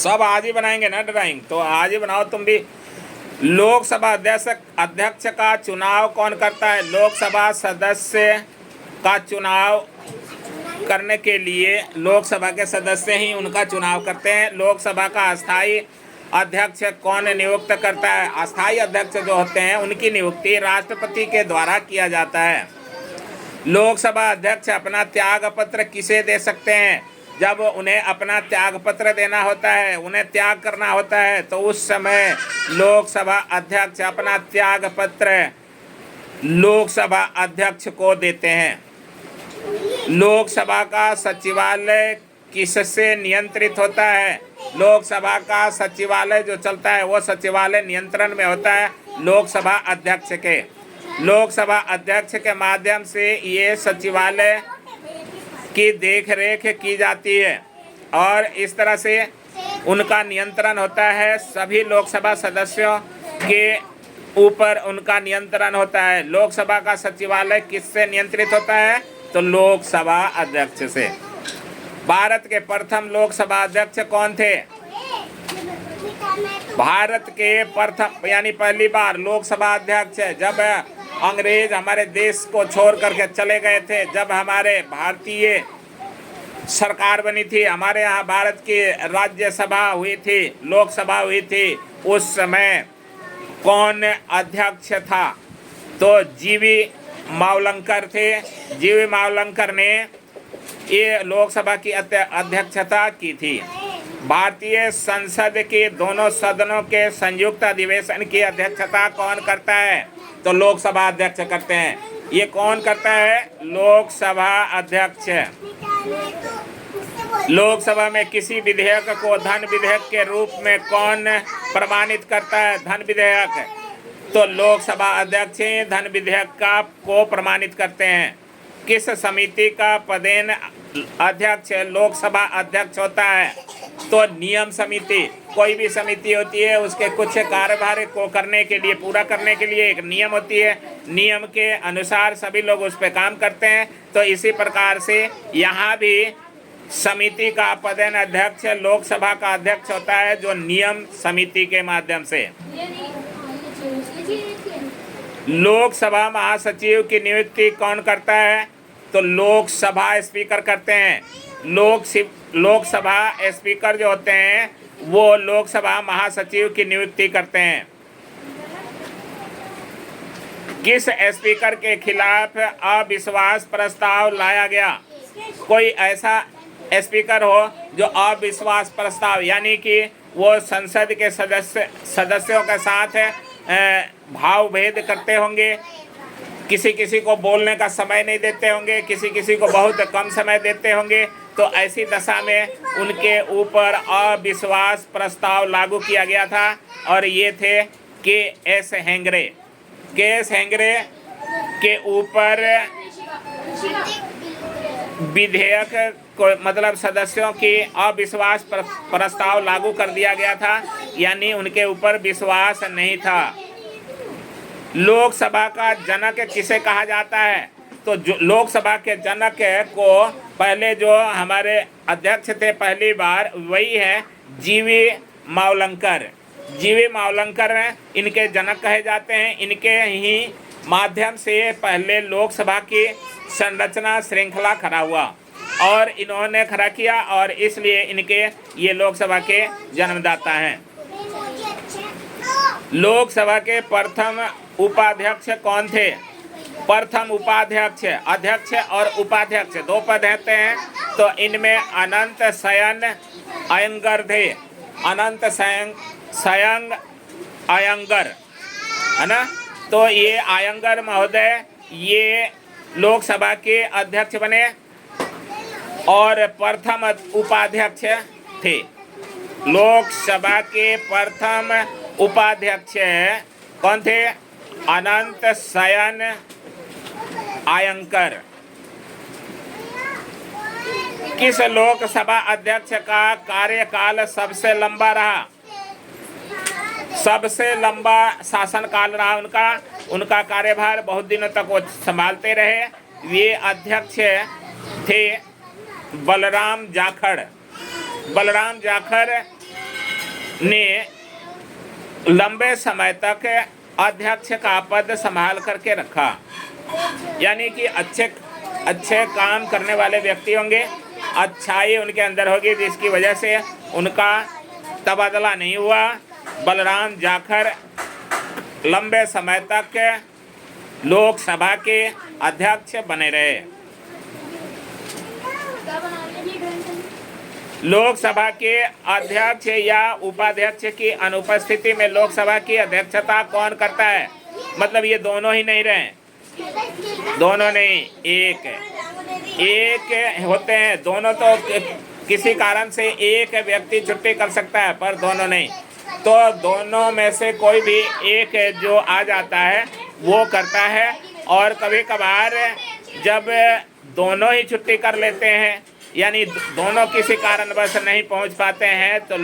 सब आज ही बनाएंगे ना ड्राइंग, तो आज ही बनाओ तुम भी। लोकसभा अध्यक्ष का चुनाव कौन करता है? लोकसभा सदस्य का चुनाव करने के लिए लोकसभा के सदस्य ही उनका चुनाव करते हैं। लोकसभा का अस्थाई अध्यक्ष कौन नियुक्त करता है? अस्थाई अध्यक्ष जो होते हैं उनकी नियुक्ति राष्ट्रपति के द्वारा किया जाता है। लोकसभा अध्यक्ष अपना त्याग पत्र किसे दे सकते हैं? जब उन्हें अपना त्याग पत्र देना होता है, उन्हें त्याग करना होता है, तो उस समय लोकसभा अध्यक्ष अपना त्याग पत्र लोकसभा अध्यक्ष को देते हैं। लोकसभा का सचिवालय किससे नियंत्रित होता है? लोकसभा का सचिवालय जो चलता है वो सचिवालय नियंत्रण में होता है लोकसभा अध्यक्ष के। लोकसभा अध्यक्ष के माध्यम से ये सचिवालय की देखरेख की जाती है और इस तरह से उनका नियंत्रण होता है। सभी लोकसभा सदस्यों के ऊपर उनका नियंत्रण होता है। लोकसभा का सचिवालय किससे नियंत्रित होता है? तो लोकसभा अध्यक्ष से। भारत के प्रथम लोकसभा अध्यक्ष कौन थे? भारत के प्रथम यानी पहली बार लोकसभा अध्यक्ष जब अंग्रेज हमारे देश को छोड़ करके चले गए थे, जब हमारे भारतीय सरकार बनी थी, हमारे यहाँ भारत की राज्यसभा हुई थी, लोकसभा हुई थी, उस समय कौन अध्यक्ष था? तो जीवी मावलंकर थे। जीवी मावलंकर ने ये लोकसभा की अध्यक्षता की थी। भारतीय संसद के दोनों सदनों के संयुक्त अधिवेशन की अध्यक्षता कौन करता है? तो लोकसभा अध्यक्ष करते हैं। ये कौन करता है? लोकसभा अध्यक्ष। लोकसभा में किसी विधेयक को धन विधेयक के रूप में कौन प्रमाणित करता है? धन विधेयक। तो लोकसभा अध्यक्ष धन विधेयक को प्रमाणित करते हैं। किस समिति का पदेन अध्यक्ष लोकसभा अध्यक्ष होता है? तो नियम समिति। कोई भी समिति होती है उसके कुछ कार्यभार को करने के लिए, पूरा करने के लिए एक नियम होती है, नियम के अनुसार सभी लोग उस पर काम करते हैं। तो इसी प्रकार से यहाँ भी समिति का पदेन अध्यक्ष लोकसभा का अध्यक्ष होता है, जो नियम समिति के माध्यम से। लोकसभा महासचिव की नियुक्ति कौन करता है? तो लोकसभा स्पीकर करते हैं। लोकसभा स्पीकर जो होते हैं वो लोकसभा महासचिव की नियुक्ति करते हैं। किस स्पीकर के खिलाफ अविश्वास प्रस्ताव लाया गया? कोई ऐसा स्पीकर हो जो अविश्वास प्रस्ताव यानी कि वो संसद के सदस्यों के साथ भाव भेद करते होंगे, किसी किसी को बोलने का समय नहीं देते होंगे, किसी किसी को बहुत कम समय देते होंगे, तो ऐसी दशा में उनके ऊपर अविश्वास प्रस्ताव लागू किया गया था और ये थे के.एस. हेगड़े। के.एस. हेगड़े के ऊपर विधेयक को मतलब सदस्यों की अविश्वास प्रस्ताव लागू कर दिया गया था, यानी उनके ऊपर विश्वास नहीं था। लोकसभा का जनक किसे कहा जाता है? तो जो लोकसभा के जनक को पहले जो हमारे अध्यक्ष थे पहली बार, वही है जीवी मावलंकर। जीवी मावलंकर इनके जनक कहे जाते हैं। इनके ही माध्यम से पहले लोकसभा की संरचना श्रृंखला खड़ा हुआ और इन्होंने खड़ा किया और इसलिए इनके ये लोकसभा के जन्मदाता हैं। लोकसभा के प्रथम उपाध्यक्ष कौन थे? प्रथम उपाध्यक्ष, अध्यक्ष और उपाध्यक्ष दो पद होते हैं, तो इनमें अनंत शयन अयंगर थे। अनंत शयन अयंगर है ना, तो ये अयंगर महोदय ये लोकसभा के अध्यक्ष बने और प्रथम उपाध्यक्ष थे। लोकसभा के प्रथम उपाध्यक्ष कौन थे? अनंत शयन अयंकर। किस लोकसभा अध्यक्ष का कार्यकाल सबसे लंबा रहा? सबसे लंबा शासनकाल रहा उनका कार्यभार बहुत दिनों तक वो संभालते रहे। ये अध्यक्ष थे बलराम जाखड़। बलराम जाखड़ ने लंबे समय तक अध्यक्ष का पद संभाल करके रखा। यानी कि अच्छे काम करने वाले व्यक्ति होंगे, अच्छाई उनके अंदर होगी, जिसकी वजह से उनका तबादला नहीं हुआ। बलराम जाखड़ लंबे समय तक लोकसभा के अध्यक्ष बने रहे। लोकसभा के अध्यक्ष या उपाध्यक्ष की अनुपस्थिति में लोकसभा की अध्यक्षता कौन करता है? मतलब ये दोनों ही नहीं रहे, दोनों नहीं, एक होते हैं। दोनों तो किसी कारण से एक व्यक्ति छुट्टी कर सकता है, पर दोनों नहीं। तो दोनों में से कोई भी एक जो आ जाता है वो करता है। और कभी कभार जब दोनों ही छुट्टी कर लेते हैं, यानी दोनों किसी कारणवश नहीं पहुंच पाते हैं, तो